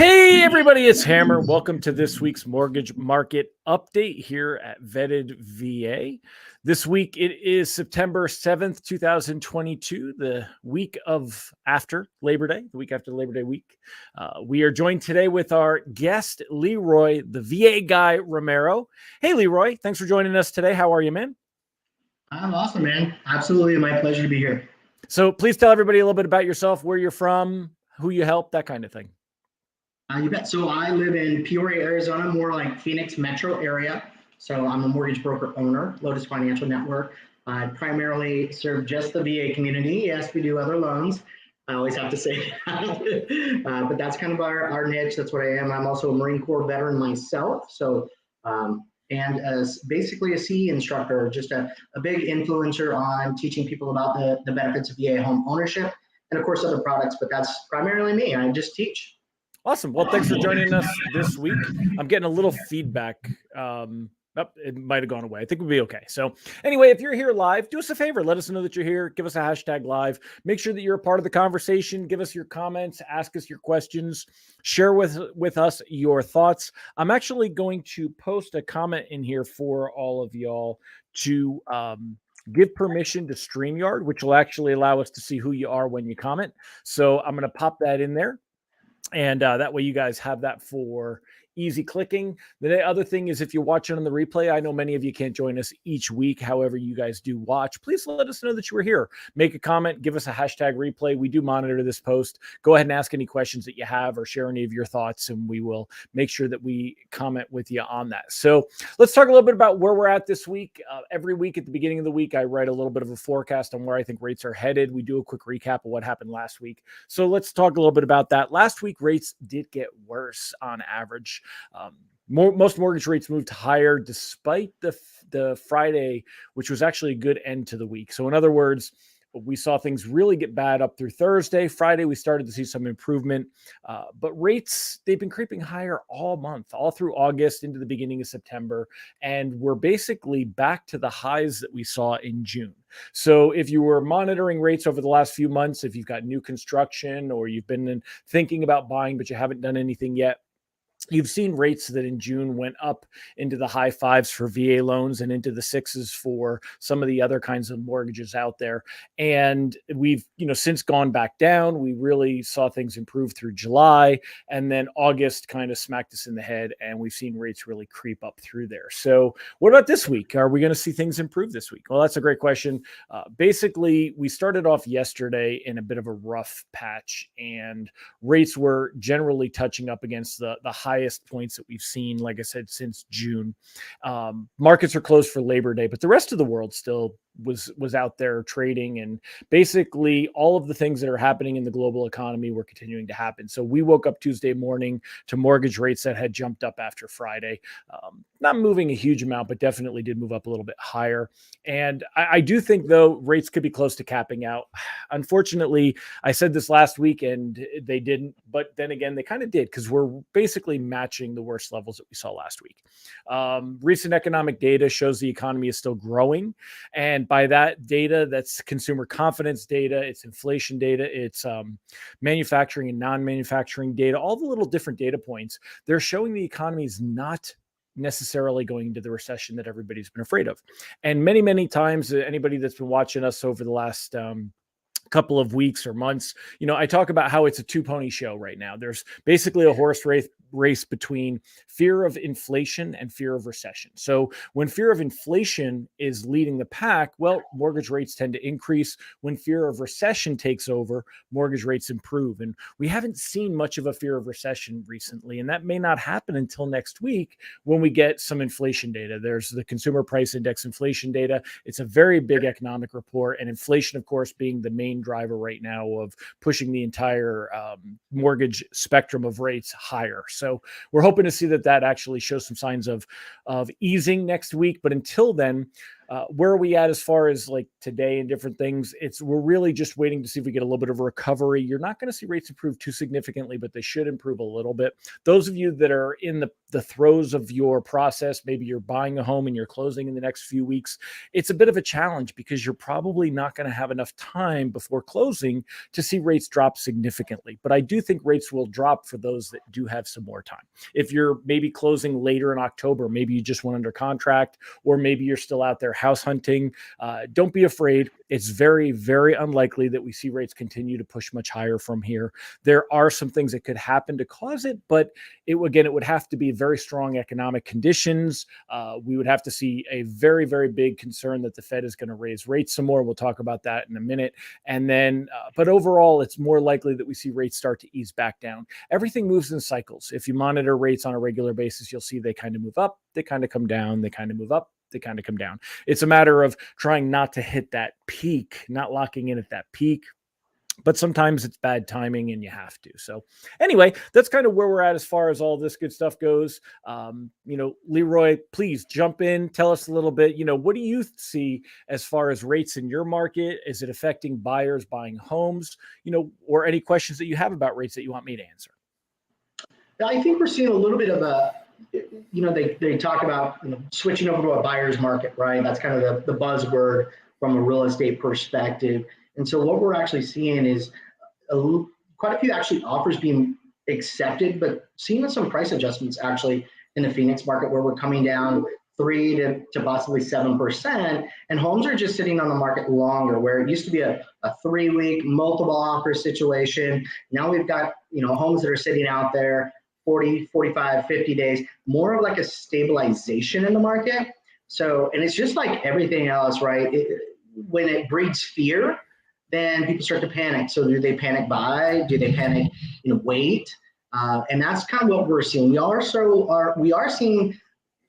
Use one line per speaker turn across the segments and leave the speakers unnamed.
Hey, everybody, it's Helmer. Welcome to this week's mortgage market update here at Vetted VA. This week, it is September 7th, 2022, the week after Labor Day, the week after Labor Day week. We are joined today with our guest, LeRoy, the VA guy, Romero. Hey, LeRoy, thanks for joining us today. How are you, man?
I'm awesome, man. Absolutely my pleasure to be here.
So please tell everybody a little bit about yourself, where you're from, who you help, that kind of thing.
You bet. So I live in Peoria, Arizona, more like Phoenix metro area. So I'm a mortgage broker owner, Lotus Financial Network. I primarily serve just the VA community. Yes, we do other loans. I always have to say that. But that's kind of our niche. That's what I am. I'm also a Marine Corps veteran myself. So, and as basically a CE instructor, just a big influencer on teaching people about the benefits of VA home ownership and, of course, other products. But that's primarily me. I just teach.
Awesome. Well, thanks for joining us this week. I'm getting a little feedback. It might have gone away. I think we'll be okay. So anyway, if you're here live, do us a favor. Let us know that you're here. Give us a hashtag live. Make sure that you're a part of the conversation. Give us your comments. Ask us your questions. Share with us your thoughts. I'm actually going to post a comment in here for all of y'all to give permission to StreamYard, which will actually allow us to see who you are when you comment. So I'm going to pop that in there. And that way you guys have that for easy clicking. The other thing is, if you're watching on the replay, I know many of you can't join us each week. However, you guys do watch, please let us know that you were here. Make a comment, give us a hashtag replay. We do monitor this post. Go ahead and ask any questions that you have or share any of your thoughts, and we will make sure that we comment with you on that. So let's talk a little bit about where we're at this week. Every week at the beginning of the week, I write a little bit of a forecast on where I think rates are headed. We do a quick recap of what happened last week. So let's talk a little bit about that. Last week, rates did get worse on average. Most mortgage rates moved higher despite the Friday, which was actually a good end to the week. So in other words, we saw things really get bad up through Thursday. Friday, we started to see some improvement. But rates, they've been creeping higher all month, all through August into the beginning of September. And we're basically back to the highs that we saw in June. So if you were monitoring rates over the last few months, if you've got new construction or you've been thinking about buying, but you haven't done anything yet, you've seen rates that in June went up into the high fives for VA loans and into the sixes for some of the other kinds of mortgages out there. And we've, since gone back down. We really saw things improve through July, and then August kind of smacked us in the head, and we've seen rates really creep up through there. So what about this week? Are we going to see things improve this week? Well, that's a great question. Basically, we started off yesterday in a bit of a rough patch, and rates were generally touching up against the highest points that we've seen, like I said, since June. Markets are closed for Labor Day, but the rest of the world still was out there trading, and basically all of the things that are happening in the global economy were continuing to happen. So we woke up Tuesday morning to mortgage rates that had jumped up after Friday. Not moving a huge amount, but definitely did move up a little bit higher. And I do think, though, rates could be close to capping out. Unfortunately, I said this last week and they didn't, but then again, they kind of did, because we're basically matching the worst levels that we saw last week. Recent economic data shows the economy is still growing. And by that data, that's consumer confidence data, it's inflation data, it's manufacturing and non-manufacturing data, all the little different data points. They're showing the economy is not necessarily going into the recession that everybody's been afraid of. And many, many times, anybody that's been watching us over the last couple of weeks or months, I talk about how it's a two-pony show right now. There's basically a horse race between fear of inflation and fear of recession. So when fear of inflation is leading the pack, well, mortgage rates tend to increase. When fear of recession takes over, mortgage rates improve. And we haven't seen much of a fear of recession recently, and that may not happen until next week when we get some inflation data. There's the Consumer Price Index inflation data. It's a very big economic report, and inflation, of course, being the main driver right now of pushing the entire mortgage spectrum of rates higher. So we're hoping to see that actually shows some signs of easing next week. But until then, Where are we at as far as like today and different things? We're really just waiting to see if we get a little bit of a recovery. You're not going to see rates improve too significantly, but they should improve a little bit. Those of you that are in the throes of your process, maybe you're buying a home and you're closing in the next few weeks, it's a bit of a challenge because you're probably not going to have enough time before closing to see rates drop significantly. But I do think rates will drop for those that do have some more time. If you're maybe closing later in October, maybe you just went under contract, or maybe you're still out there house hunting, don't be afraid. It's very, very unlikely that we see rates continue to push much higher from here. There are some things that could happen to cause it, but it would have to be very strong economic conditions. We would have to see a very, very big concern that the Fed is going to raise rates some more. We'll talk about that in a minute. And then, but overall, it's more likely that we see rates start to ease back down. Everything moves in cycles. If you monitor rates on a regular basis, you'll see they kind of move up, they kind of come down, they kind of move up, they kind of come down. It's a matter of trying not to hit that peak, not locking in at that peak. But sometimes it's bad timing and you have to. So anyway, that's kind of where we're at as far as all this good stuff goes. LeRoy, please jump in. Tell us a little bit, what do you see as far as rates in your market? Is it affecting buyers buying homes, or any questions that you have about rates that you want me to answer?
I think we're seeing a little bit of they talk about switching over to a buyer's market, right? That's kind of the buzzword from a real estate perspective. And so what we're actually seeing is quite a few actually offers being accepted, but seeing some price adjustments actually in the Phoenix market where we're coming down 3 to possibly 7%, and homes are just sitting on the market longer, where it used to be a 3-week multiple offer situation. Now we've got homes that are sitting out there 40, 45, 50 days, more of like a stabilization in the market. So, and it's just like everything else, right? When it breeds fear, then people start to panic. So do they panic buy? Do they panic, wait? And that's kind of what we're seeing. We are seeing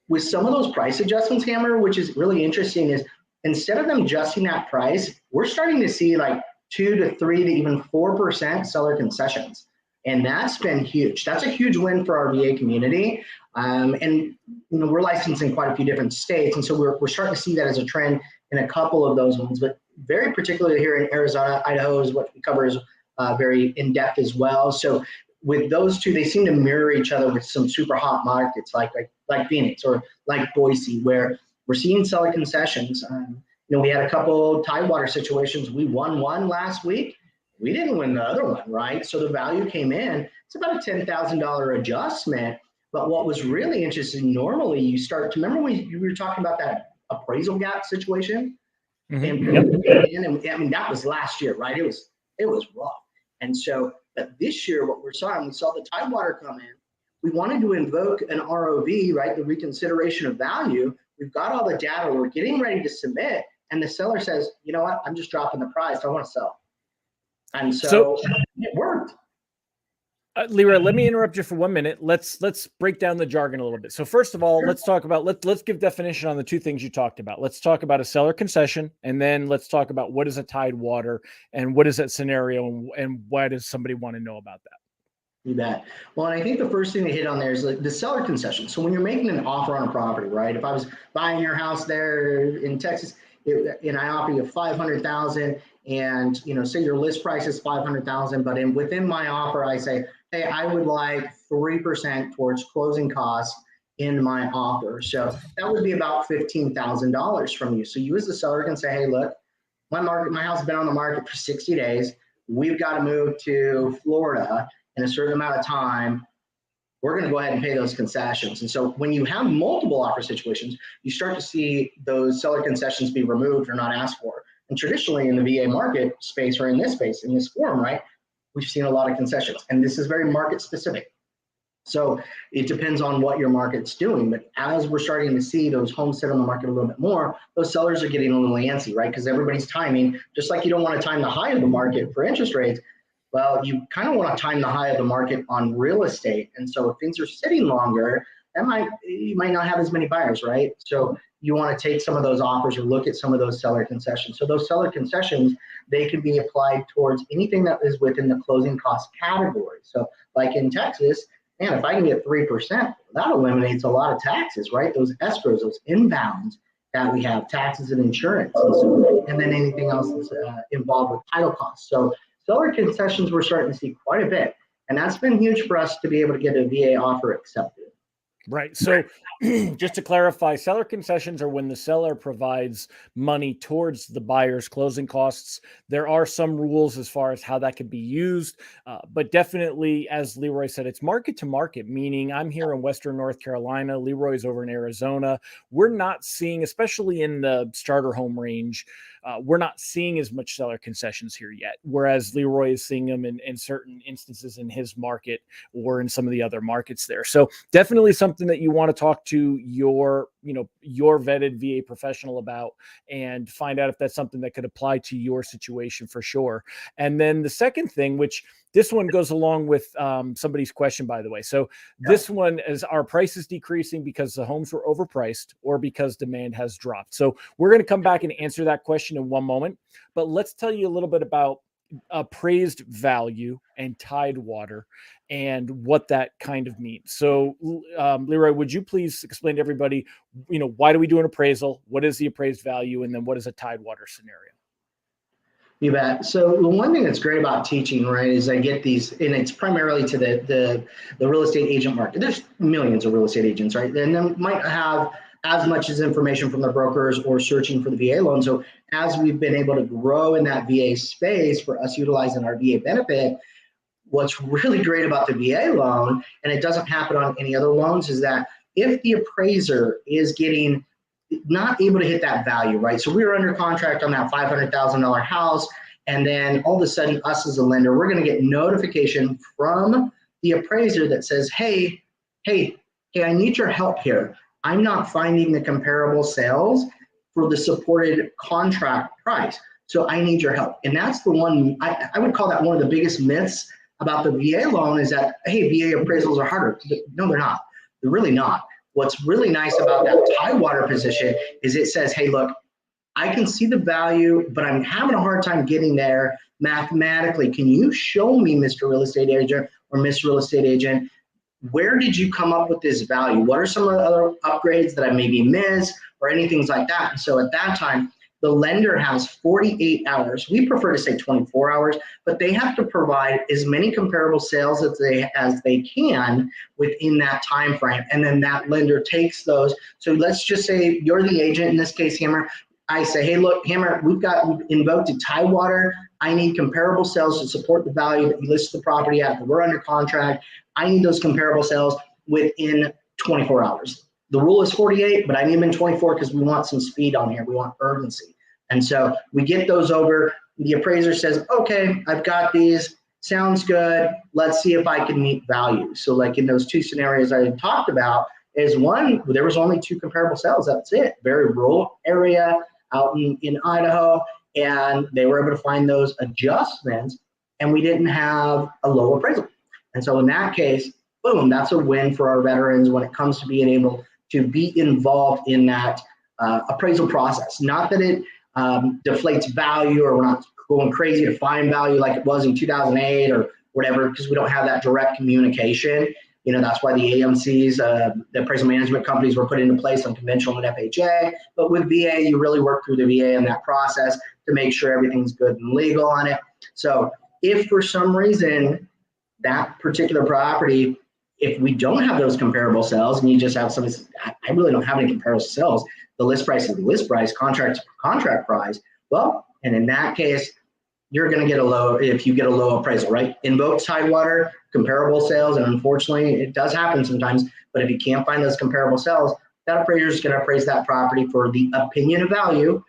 with some of those price adjustments, Helmer, which is really interesting, is instead of them adjusting that price, we're starting to see like 2 to 3 to even 4% seller concessions. And that's been huge. That's a huge win for our VA community. And we're licensed in quite a few different states. And so we're starting to see that as a trend in a couple of those ones, but very particularly here in Arizona. Idaho is what we cover, is very in-depth as well. So with those two, they seem to mirror each other with some super hot markets like Phoenix or like Boise, where we're seeing seller concessions. We had a couple Tidewater situations. We won one last week. We didn't win the other one, right? So the value came in. It's about a $10,000 adjustment. But what was really interesting, normally you start to remember when you were talking about that appraisal gap situation? Mm-hmm. And that was last year, right? It was rough. And so, but this year, what we saw the Tidewater come in. We wanted to invoke an ROV, right? The reconsideration of value. We've got all the data. We're getting ready to submit. And the seller says, you know what? I'm just dropping the price. I want to sell. And so it worked.
LeRoy, let me interrupt you for 1 minute. Let's break down the jargon a little bit. So first of all, let's talk about, let's give definition on the two things you talked about. Let's talk about a seller concession, and then let's talk about what is a Tidewater and what is that scenario, and why does somebody want to know about that?
You bet. Well, and I think the first thing to hit on there is the seller concession. So when you're making an offer on a property, right? If I was buying your house there in Texas, and I offer you $500,000, and say your list price is $500,000, but within my offer I say, hey, I would like 3% towards closing costs in my offer. So that would be about $15,000 from you. So you as the seller can say, hey, look, my house has been on the market for 60 days. We've got to move to Florida in a certain amount of time. We're going to go ahead and pay those concessions. And so when you have multiple offer situations, you start to see those seller concessions be removed or not asked for. And traditionally in the VA market space, or in this space, in this forum, right, we've seen a lot of concessions. And this is very market specific. So it depends on what your market's doing. But as we're starting to see those homes sit on the market a little bit more, those sellers are getting a little antsy, right? Because everybody's timing, just like you don't want to time the high of the market for interest rates, well, you kind of want to time the high of the market on real estate. And so if things are sitting longer, you might not have as many buyers, right? So you want to take some of those offers or look at some of those seller concessions. So those seller concessions, they can be applied towards anything that is within the closing cost category. So like in Texas, man, if I can get 3%, that eliminates a lot of taxes, right? Those escrows, those inbounds. that we have taxes and insurance, and then anything else that's involved with title costs. So seller concessions we're starting to see quite a bit, and that's been huge for us to be able to get a VA offer accepted.
Right. So just to clarify, seller concessions are when the seller provides money towards the buyer's closing costs. There are some rules as far as how that could be used, but definitely, as LeRoy said, it's market to market, meaning I'm here in Western North Carolina, LeRoy's over in Arizona. We're not seeing, especially in the starter home range, we're not seeing as much seller concessions here yet, whereas LeRoy is seeing them in certain instances in his market or in some of the other markets there. So definitely something that you want to talk to your vetted VA professional about and find out if that's something that could apply to your situation for sure. And then the second thing, which this one goes along with somebody's question, by the way. So this one is, our prices decreasing because the homes were overpriced or because demand has dropped? So we're going to come back and answer that question in one moment, but let's tell you a little bit about appraised value and tidewater and what that kind of means. So LeRoy, would you please explain to everybody, why do we do an appraisal? What is the appraised value? And then what is a tidewater scenario?
You bet. So the one thing that's great about teaching, right, is I get these, and it's primarily to the real estate agent market. There's millions of real estate agents, right? And they might have as much as information from their brokers or searching for the VA loan. So as we've been able to grow in that VA space for us utilizing our VA benefit, what's really great about the VA loan, and it doesn't happen on any other loans, is that if the appraiser is not able to hit that value, right? So we were under contract on that $500,000 house, and then all of a sudden, us as a lender, we're going to get notification from the appraiser that says, hey, I need your help here. I'm not finding the comparable sales for the supported contract price, so I need your help. And that's the one, I would call that one of the biggest myths about the VA loan, is that, hey, VA appraisals are harder. No, they're not. They're really not. What's really nice about that tidewater position is it says, hey, look, I can see the value, but I'm having a hard time getting there mathematically. Can you show me, Mr. Real Estate Agent or Miss Real Estate Agent, where did you come up with this value? What are some of the other upgrades that I maybe missed or anything like that? And so at that time, the lender has 48 hours. We prefer to say 24 hours, but they have to provide as many comparable sales as they can within that time frame. And then that lender takes those. So let's just say you're the agent, in this case, Helmer. I say, hey, look, Helmer, we've invoked a tidewater. I need comparable sales to support the value that you list the property at, that we're under contract. I need those comparable sales within 24 hours. The rule is 48, but I need them in 24 because we want some speed on here. We want urgency. And so we get those over. The appraiser says, okay, I've got these. Sounds good. Let's see if I can meet value. So like in those two scenarios I talked about, is one, there was only 2 comparable sales. That's it. Very rural area out in Idaho. And they were able to find those adjustments, and we didn't have a low appraisal. And so in that case, boom, that's a win for our veterans when it comes to being able to be involved in that appraisal process. Not that it deflates value, or we're not going crazy to find value like it was in 2008 or whatever, because we don't have that direct communication. That's why the AMCs, the appraisal management companies, were put into place on conventional and FHA. But with VA, you really work through the VA in that process to make sure everything's good and legal on it. So if for some reason that particular property, if we don't have those comparable sales, and you just have somebody say, I really don't have any comparable sales, the list price is the list price, contract price. Well, and in that case, you're going to get if you get a low appraisal, right? Invoke tidewater, comparable sales, and unfortunately, it does happen sometimes. But if you can't find those comparable sales, that appraiser is going to appraise that property for the opinion of value,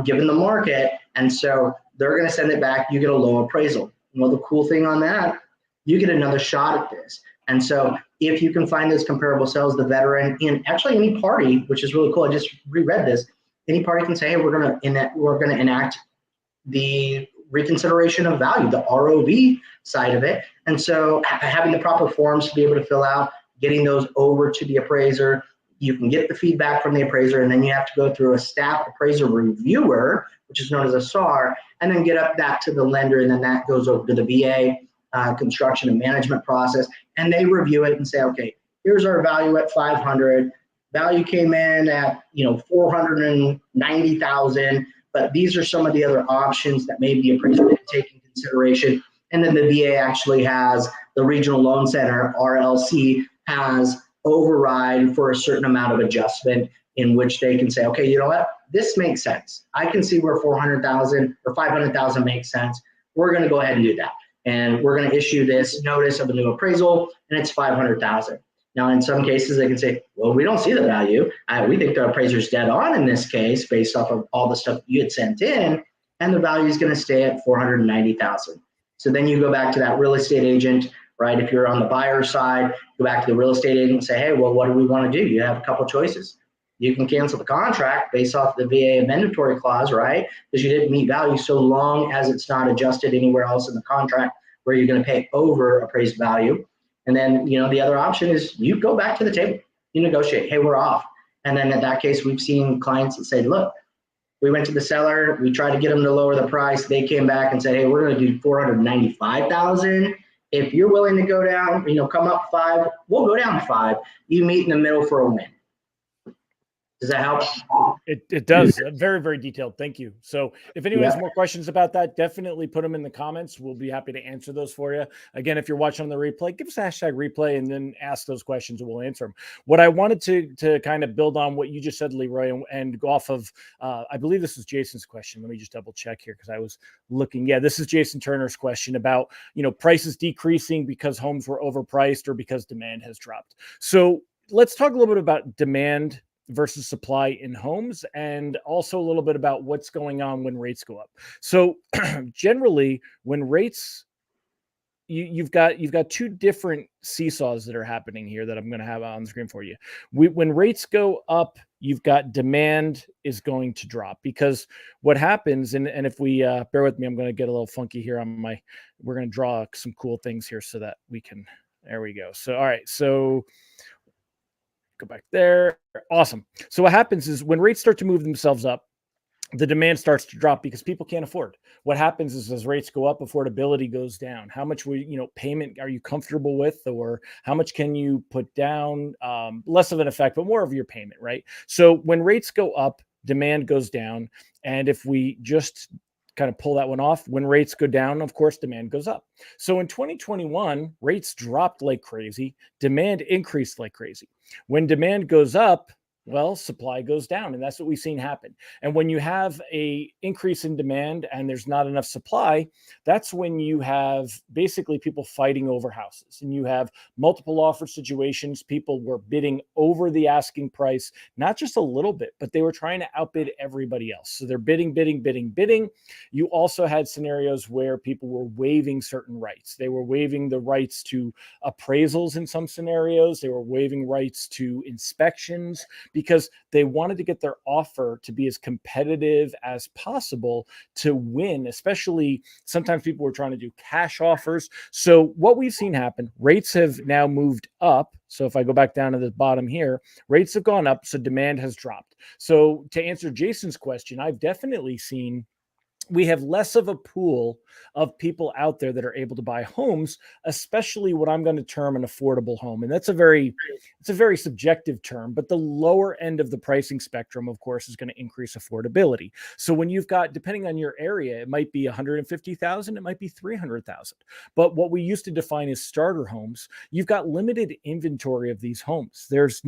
given the market, and so they're going to send it back. You get a low appraisal. Well, the cool thing on that, you get another shot at this. And so if you can find those comparable sales, the veteran, in actually any party, which is really cool, I just reread this, any party can say, hey, we're going to enact the reconsideration of value, the ROV side of it. And so having the proper forms to be able to fill out, getting those over to the appraiser, you can get the feedback from the appraiser, and then you have to go through a staff appraiser reviewer, which is known as a SAR, and then get up that to the lender, and then that goes over to the VA construction and management process, and they review it and say, okay, here's our value at 500. value came in at 490,000, but these are some of the other options that maybe a appraiser didn't take into consideration. And then the VA actually has the Regional Loan Center, RLC, has override for a certain amount of adjustment in which they can say, okay, you know what, this makes sense. I can see where 400,000 or 500,000 makes sense. We're going to go ahead and do that. And we're going to issue this notice of a new appraisal, and it's 500,000. Now, in some cases, they can say, well, we don't see the value. We think the appraiser's dead on in this case based off of all the stuff you had sent in, and the value is going to stay at 490,000. So then you go back to that real estate agent, right? If you're on the buyer side, go back to the real estate agent and say, hey, well, what do we want to do? You have a couple choices. You can cancel the contract based off the VA amendatory clause, right? Because you didn't meet value, so long as it's not adjusted anywhere else in the contract where you're going to pay over appraised value. And then, the other option is you go back to the table, you negotiate, hey, we're off. And then in that case, we've seen clients that say, look, we went to the seller, we tried to get them to lower the price. They came back and said, hey, we're going to do 495,000. If you're willing to go down, come up 5, we'll go down 5. You meet in the middle for a win. Does that help?
It does. Very, very detailed. Thank you. So if anyone has more questions about that, definitely put them in the comments. We'll be happy to answer those for you. Again, if you're watching on the replay, give us a hashtag replay and then ask those questions and we'll answer them. What I wanted to kind of build on what you just said, LeRoy, and go off of, I believe this is Jason's question. Let me just double check here because I was looking. Yeah, this is Jason Turner's question about, prices decreasing because homes were overpriced or because demand has dropped. So let's talk a little bit about demand versus supply in homes, and also a little bit about what's going on when rates go up. So generally, when rates, you've got two different seesaws that are happening here that I'm going to have on the screen for you. When rates go up, you've got demand is going to drop, because what happens, and if we bear with me, I'm going to get a little funky here on we're going to draw some cool things here so that we can, there we go. So, all right. So go back there. Awesome. So what happens is when rates start to move themselves up, the demand starts to drop because people can't afford. What happens is as rates go up, affordability goes down. How much payment are you comfortable with, or how much can you put down? Less of an effect, but more of your payment, right? So when rates go up, demand goes down. And if we just kind of pull that one off, when rates go down, of course, demand goes up. So in 2021, rates dropped like crazy. Demand increased like crazy. When demand goes up, well, supply goes down, and that's what we've seen happen. And when you have a increase in demand and there's not enough supply, that's when you have basically people fighting over houses, and you have multiple offer situations. People were bidding over the asking price, not just a little bit, but they were trying to outbid everybody else. So they're bidding. You also had scenarios where people were waiving certain rights. They were waiving the rights to appraisals in some scenarios. They were waiving rights to inspections, because they wanted to get their offer to be as competitive as possible to win. Especially sometimes people were trying to do cash offers. So what we've seen happen, rates have now moved up. So if I go back down to the bottom here, rates have gone up, so demand has dropped. So to answer Jason's question, I've definitely seen we have less of a pool of people out there that are able to buy homes, especially what I'm going to term an affordable home. And it's a very subjective term, but the lower end of the pricing spectrum, of course, is going to increase affordability. So when you've got, depending on your area, it might be 150,000, it might be 300,000. But what we used to define as starter homes, you've got limited inventory of these homes. There's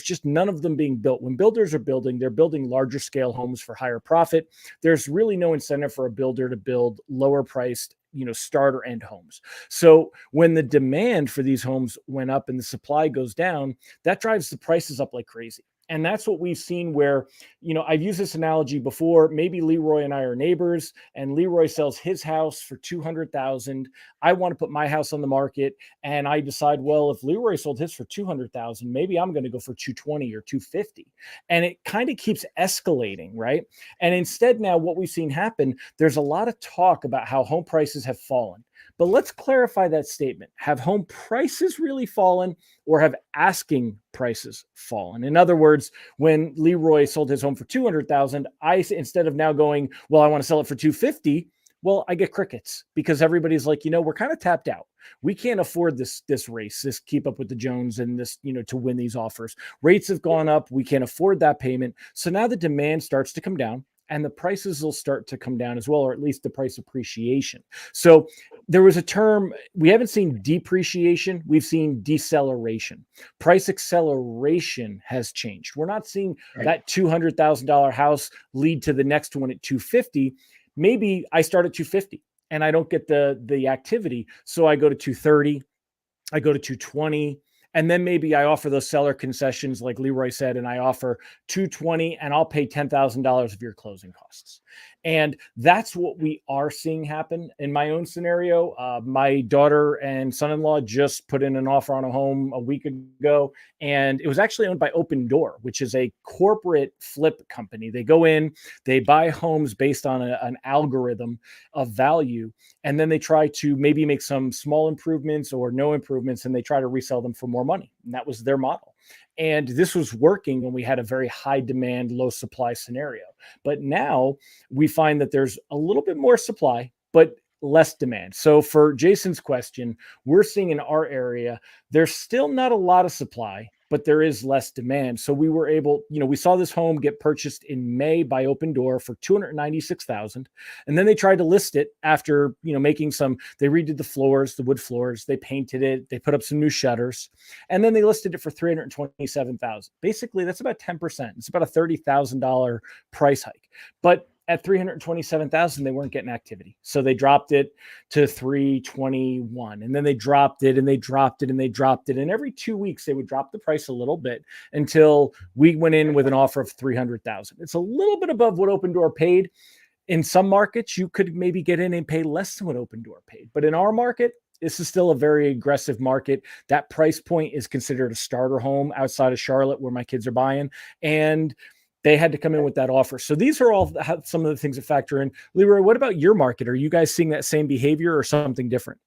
just none of them being built. When builders are building, they're building larger scale homes for higher profit. There's really no incentive for a builder to build lower priced, starter end homes. So when the demand for these homes went up and the supply goes down, that drives the prices up like crazy. And that's what we've seen where, I've used this analogy before. Maybe LeRoy and I are neighbors, and LeRoy sells his house for $200,000. I want to put my house on the market, and I decide, well, if LeRoy sold his for $200,000, maybe I'm going to go for $220,000 or $250,000. And it kind of keeps escalating, right? And instead now what we've seen happen, there's a lot of talk about how home prices have fallen. But let's clarify that statement. Have home prices really fallen, or have asking prices fallen? In other words, when LeRoy sold his home for $200,000, instead of now going, well, I want to sell it for $250,000, Well, I get crickets because everybody's like, we're kind of tapped out. We can't afford this race, this keep up with the Jones and this, to win these offers. Rates have gone up. We can't afford that payment. So now the demand starts to come down and the prices will start to come down as well, or at least the price appreciation. So there was a term, we haven't seen depreciation, we've seen deceleration. Price acceleration has changed. We're not seeing that $200,000 house lead to the next one at 250. Maybe I start at 250 and I don't get the activity. So I go to 230, I go to 220, and then maybe I offer those seller concessions like LeRoy said, and I offer 220 and I'll pay $10,000 of your closing costs. And that's what we are seeing happen in my own scenario. My daughter and son-in-law just put in an offer on a home a week ago, and it was actually owned by Open Door, which is a corporate flip company. They go in, they buy homes based on an algorithm of value, and then they try to maybe make some small improvements or no improvements, and they try to resell them for more money. And that was their model. And this was working when we had a very high demand, low supply scenario. But now we find that there's a little bit more supply, but less demand. So for Jason's question, we're seeing in our area, there's still not a lot of supply, but there is less demand. So we were able, we saw this home get purchased in May by Open Door for $296,000. And then they tried to list it after, making they redid the floors, the wood floors, they painted it, they put up some new shutters, and then they listed it for $327,000. Basically, that's about 10%. It's about a $30,000 price hike. But at $327,000, they weren't getting activity. So they dropped it to $321, and then they dropped it and they dropped it and they dropped it. And every 2 weeks they would drop the price a little bit until we went in with an offer of $300,000. It's a little bit above what Open Door paid. In some markets, you could maybe get in and pay less than what Open Door paid. But in our market, this is still a very aggressive market. That price point is considered a starter home outside of Charlotte where my kids are buying. And they had to come in with that offer. So these are all some of the things that factor in. LeRoy, what about your market? Are you guys seeing that same behavior or something different?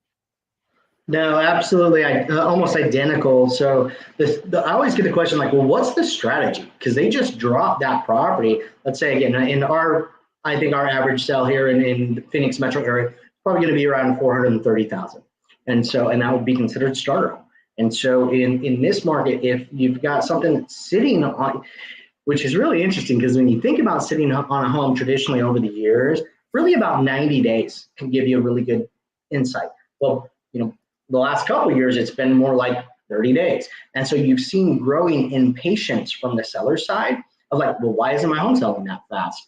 No, absolutely. Almost identical. So I always get the question like, well, what's the strategy? Because they just dropped that property. Let's say again, I think our average sale here in the Phoenix metro area is probably going to be around 430,000. And that would be considered starter home. And so in this market, if you've got something that's sitting on, which is really interesting because when you think about sitting up on a home traditionally over the years, really about 90 days can give you a really good insight. Well, the last couple of years, it's been more like 30 days. And so you've seen growing impatience from the seller side of like, well, why isn't my home selling that fast?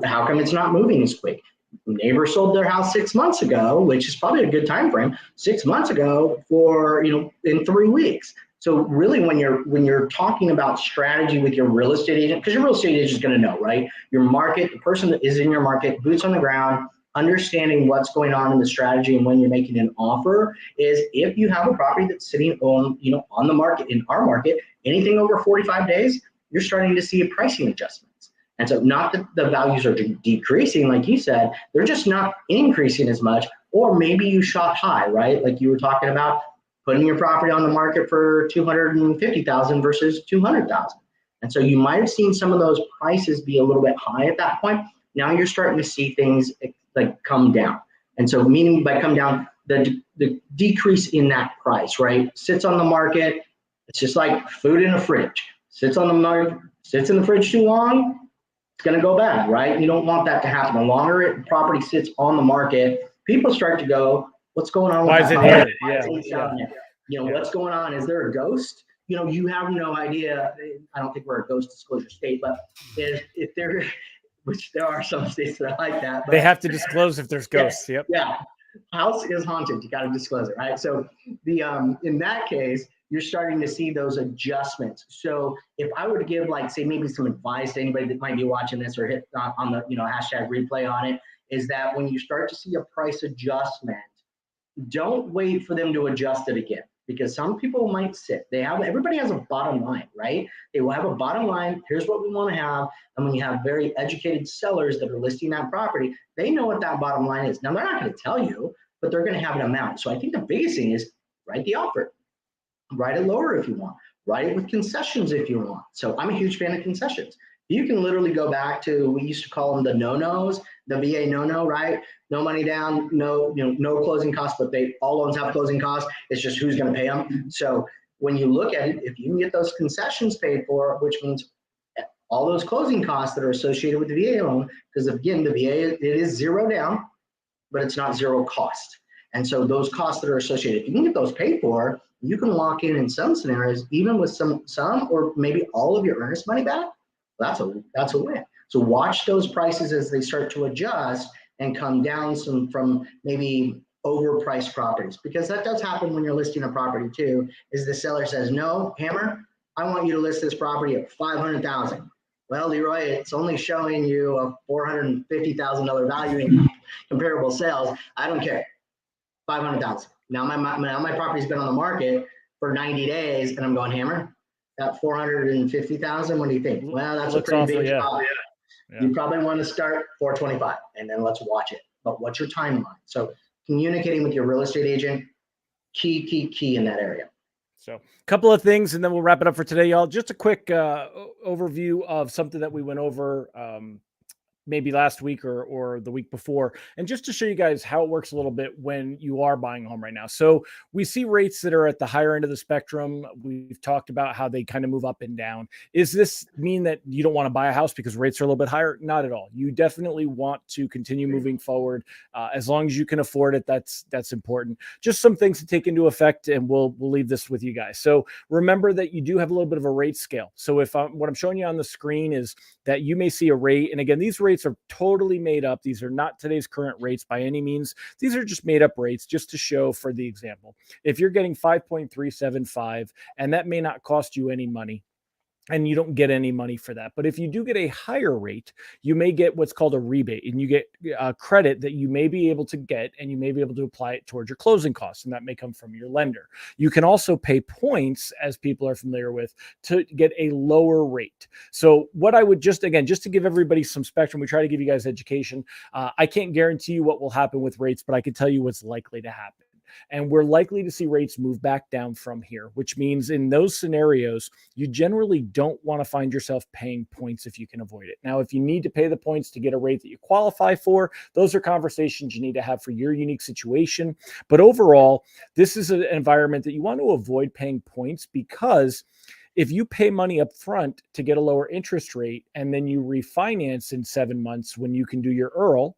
How come it's not moving as quick? Neighbor sold their house 6 months ago, which is probably a good time frame, 6 months ago for, in 3 weeks. So really when you're talking about strategy with your real estate agent, because your real estate agent is going to know, right? Your market, the person that is in your market, boots on the ground, understanding what's going on in the strategy and when you're making an offer is if you have a property that's sitting on the market, in our market, anything over 45 days, you're starting to see a pricing adjustments. And so not that the values are decreasing, like you said, they're just not increasing as much, or maybe you shot high, right? Like you were talking about putting your property on the market for $250,000 versus $200,000. And so you might have seen some of those prices be a little bit high at that point. Now you're starting to see things like come down. And so meaning by come down, the decrease in that price, right? Sits on the market. It's just like food in a fridge. Sits on the market, sits in the fridge too long, it's going to go bad, right? You don't want that to happen. The longer property sits on the market, people start to go, what's going on?
Why is it here?
Yeah. What's going on? Is there a ghost? You have no idea. I don't think we're a ghost disclosure state, but if there, which there are some states that are like that. But
they have to disclose if there's ghosts.
Yeah,
yep.
Yeah. House is haunted. You got to disclose it, right? So in that case, you're starting to see those adjustments. So if I were to give say maybe some advice to anybody that might be watching this or hit on the hashtag replay on it, is that when you start to see a price adjustment, don't wait for them to adjust it again, because some people might sit. Everybody has a bottom line, right? They will have a bottom line. Here's what we want to have. And when you have very educated sellers that are listing that property, they know what that bottom line is. Now they're not going to tell you, but they're going to have an amount. So I think the biggest thing is write the offer, write it lower if you want, write it with concessions if you want. So I'm a huge fan of concessions. You can literally go back to, we used to call them the no-nos, the VA no-no, right? No money down, no closing costs, but all loans have closing costs. It's just who's going to pay them. So when you look at it, if you can get those concessions paid for, which means all those closing costs that are associated with the VA loan, because again, the VA, it is zero down, but it's not zero cost. And so those costs that are associated, if you can get those paid for, you can lock in some scenarios, even with some or maybe all of your earnest money back. That's a win. So watch those prices as they start to adjust and come down from maybe overpriced properties, because that does happen when you're listing a property too, is the seller says, no, Hammer, I want you to list this property at $500,000. Well, LeRoy, it's only showing you a $450,000 value in comparable sales. I don't care. 500,000. Now my property's been on the market for 90 days, and I'm going, Hammer, that 450,000. What do you think? Well, that's a pretty big job. Yeah. You probably want to start 425, and then let's watch it. But what's your timeline? So communicating with your real estate agent, key in that area.
So a couple of things, and then we'll wrap it up for today, y'all. Just a quick overview of something that we went over maybe last week or the week before, and just to show you guys how it works a little bit when you are buying a home right now. So we see rates that are at the higher end of the spectrum. We've talked about how they kind of move up and down. Is this mean that you don't want to buy a house because rates are a little bit higher? Not at all. You definitely want to continue moving forward as long as you can afford it. That's important. Just some things to take into effect, and we'll leave this with you guys. So remember that you do have a little bit of a rate scale. So if what I'm showing you on the screen is that you may see a rate, and again, these rates are totally made up. These are not today's current rates by any means. These are just made up rates just to show for the example. If you're getting 5.375, and that may not cost you any money, and you don't get any money for that. But if you do get a higher rate, you may get what's called a rebate, and you get a credit that you may be able to get, and you may be able to apply it towards your closing costs, and that may come from your lender. You can also pay points, as people are familiar with, to get a lower rate. So what I would just to give everybody some spectrum, we try to give you guys education. I can't guarantee you what will happen with rates, but I can tell you what's likely to happen. And we're likely to see rates move back down from here, which means in those scenarios, you generally don't want to find yourself paying points if you can avoid it. Now, if you need to pay the points to get a rate that you qualify for, those are conversations you need to have for your unique situation. But overall, this is an environment that you want to avoid paying points, because if you pay money up front to get a lower interest rate and then you refinance in 7 months when you can do your EARL,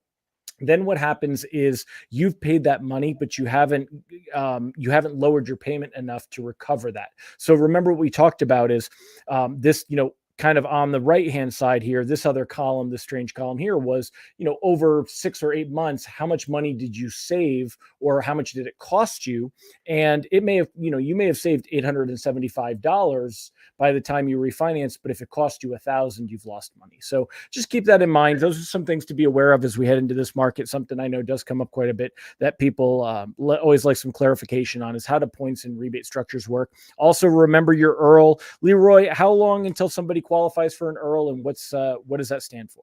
then what happens is you've paid that money, but you haven't lowered your payment enough to recover that. So remember what we talked about is this, kind of on the right-hand side here, this other column, this strange column here was, over 6 or 8 months, how much money did you save, or how much did it cost you? And it may have, you may have saved $875 by the time you refinance, but if it cost you $1,000, you've lost money. So just keep that in mind. Those are some things to be aware of as we head into this market. Something I know does come up quite a bit that people always like some clarification on is how do points and rebate structures work. Also, remember your EARL. LeRoy, how long until somebody qualifies for an EARL, and what does that stand for?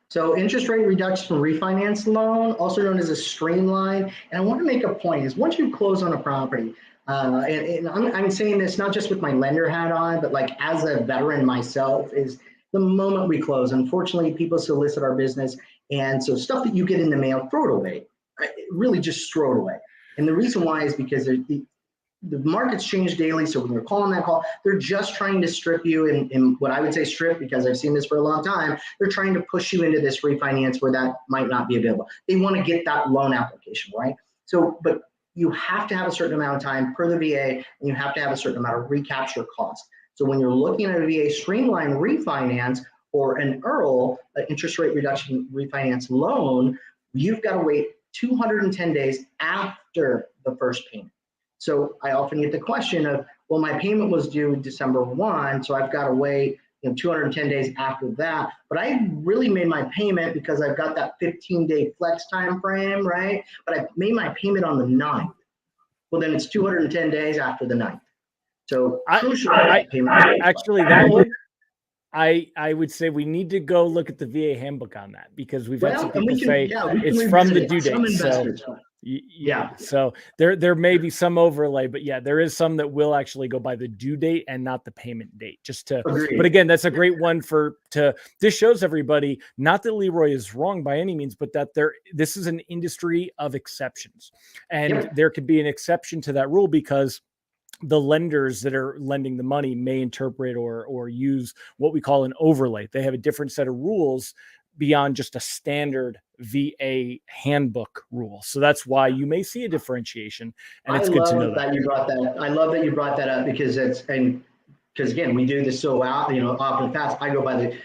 So interest rate reduction refinance loan, also known as a streamline. And I want to make a point is once you close on a property, and I'm saying this not just with my lender hat on, but like as a veteran myself, is the moment we close, unfortunately, people solicit our business. And so stuff that you get in the mail, throw it away. Right? Really just throw it away. And the reason why is because the markets change daily. So when you're calling that call, they're just trying to strip you in what I would say strip, because I've seen this for a long time. They're trying to push you into this refinance where that might not be available. They want to get that loan application, right? So, but you have to have a certain amount of time per the VA, and you have to have a certain amount of recapture cost. So when you're looking at a VA streamline refinance or an EARL, an interest rate reduction refinance loan, you've got to wait 210 days after the first payment. So I often get the question of, well, my payment was due December 1, so I've got to wait 210 days after that. But I really made my payment because I've got that 15-day flex time frame, right? But I made my payment on the 9th. Well, then it's 210 days after the 9th. So
actually, that one, I would say we need to go look at the VA handbook on that, because we've had some people say it's from the due date. Yeah. So there may be some overlay, but yeah, there is some that will actually go by the due date and not the payment date.
Agreed.
But again, that's a great one this shows everybody, not that LeRoy is wrong by any means, but that this is an industry of exceptions, and there could be an exception to that rule because the lenders that are lending the money may interpret or use what we call an overlay. They have a different set of rules beyond just a standard VA handbook rule. So that's why you may see a differentiation, and it's good to know that.
I love that you brought that up because because again, we do this so often fast. I go by the,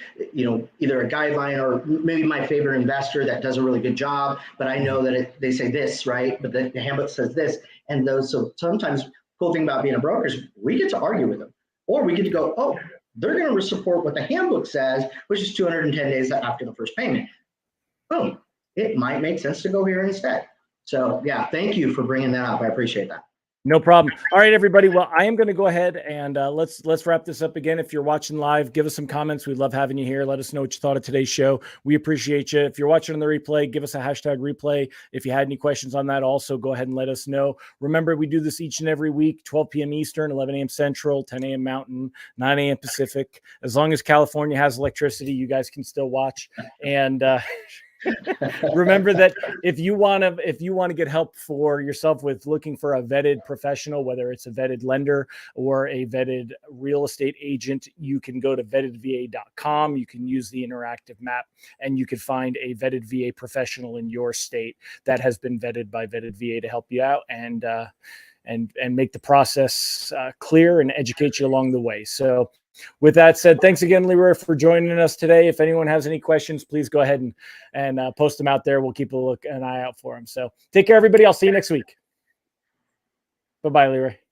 either a guideline or maybe my favorite investor that does a really good job, but I know that they say this, right? But the handbook says this, and so sometimes cool thing about being a broker is we get to argue with them, or we get to go, oh, they're going to support what the handbook says, which is 210 days after the first payment. Boom. It might make sense to go here instead. So yeah, thank you for bringing that up. I appreciate that.
No problem. All right, everybody. Well, I am going to go ahead and let's wrap this up again. If you're watching live, give us some comments. We'd love having you here. Let us know what you thought of today's show. We appreciate you. If you're watching on the replay, give us a hashtag replay. If you had any questions on that, also go ahead and let us know. Remember, we do this each and every week, 12 p.m. Eastern, 11 a.m. Central, 10 a.m. Mountain, 9 a.m. Pacific. As long as California has electricity, you guys can still watch. And remember that if you want to get help for yourself with looking for a vetted professional, whether it's a vetted lender or a vetted real estate agent, you can go to vettedva.com. You can use the interactive map and you can find a vetted VA professional in your state that has been vetted by Vetted VA to help you out and make the process clear and educate you along the way. So with that said, thanks again, LeRoy, for joining us today. If anyone has any questions, please go ahead and post them out there. We'll keep an eye out for them. So take care, everybody. I'll see you next week. Bye-bye, LeRoy.